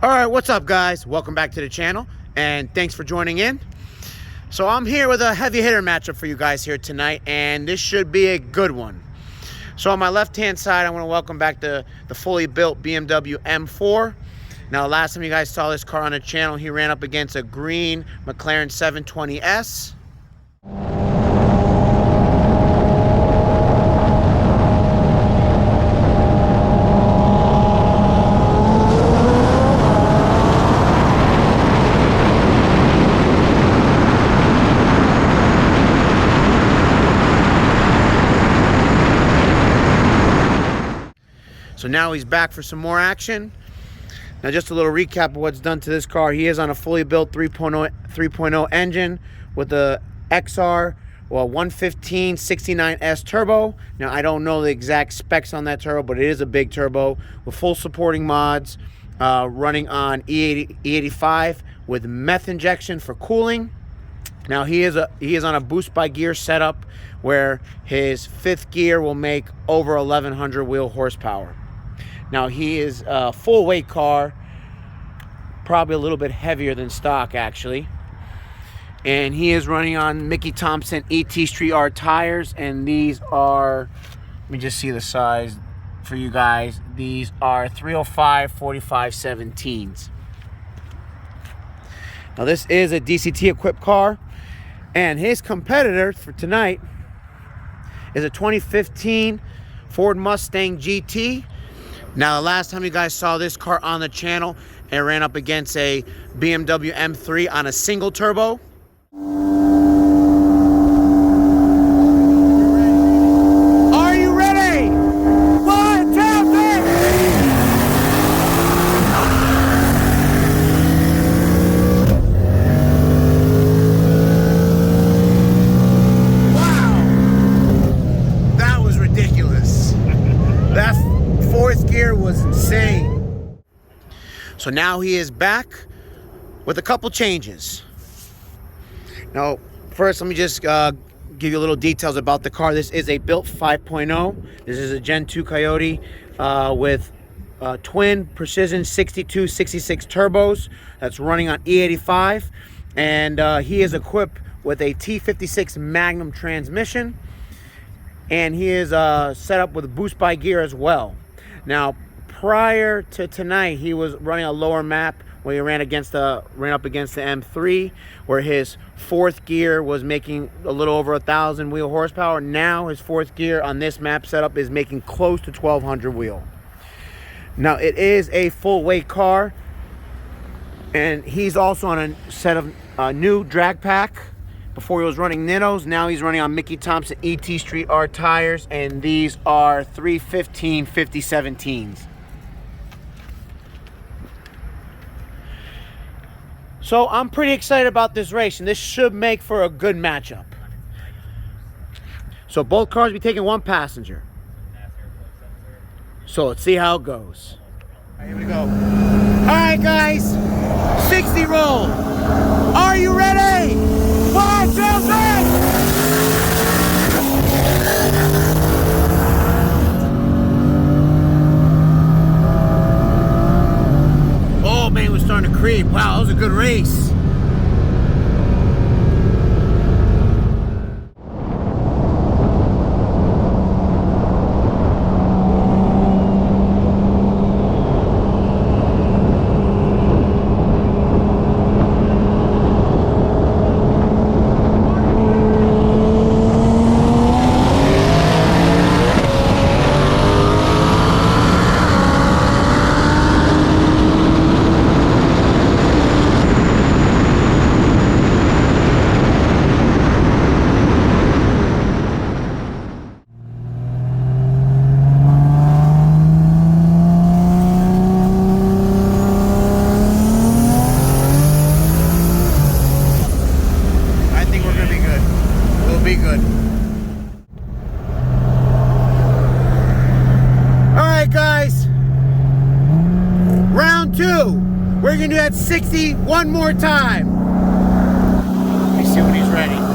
All right, what's up, guys? Welcome back to the channel, and thanks for joining in. So I'm here with a heavy hitter matchup for you guys here tonight, and this should be a good one. So on my left-hand side, I want to welcome back the fully built BMW M4. Now, last time you guys saw this car on the channel, he ran up against a green McLaren 720S. So now he's back for some more action. Now just a little recap of what's done to this car. He is on a fully built 3.0 engine with the XR 115 69S turbo. Now I don't know the exact specs on that turbo, but it is a big turbo with full supporting mods, running on E85 with meth injection for cooling. Now he is on a boost by gear setup where his fifth gear will make over 1100 wheel horsepower. Now he is a full weight car, probably a little bit heavier than stock actually. And he is running on Mickey Thompson ET Street R tires, and these are, let me just see the size for you guys. These are 305 45 17s. Now this is a DCT equipped car, and his competitor for tonight is a 2015 Ford Mustang GT. Now, the last time you guys saw this car on the channel, it ran up against a BMW M3 on a single turbo. Are you ready? 1, 2, 3! Wow! That was ridiculous. That fourth gear was insane. So now he is back with a couple changes. Now, first, let me just give you a little details about the car. This is a built 5.0. This is a Gen 2 Coyote with twin precision 62-66 turbos. That's running on E85. And he is equipped with a T56 Magnum transmission. And he is set up with a boost by gear as well. Now, prior to tonight, he was running a lower map where he ran up against the M3, where his fourth gear was making a little over 1,000 wheel horsepower. Now his fourth gear on this map setup is making close to 1,200 wheel. Now it is a full weight car, and he's also on a set of new drag pack. Before he was running Nittos, now he's running on Mickey Thompson ET Street R tires, and these are 315 50 17s. So I'm pretty excited about this race, and this should make for a good matchup. So both cars will be taking one passenger. So let's see how it goes. All right, here we go. All right, guys, 60 roll. Are you ready? 1, 2, 3! Oh man, it was starting to creep. Wow, that was a good race. We're gonna do that 60 one more time. Let me see when he's ready.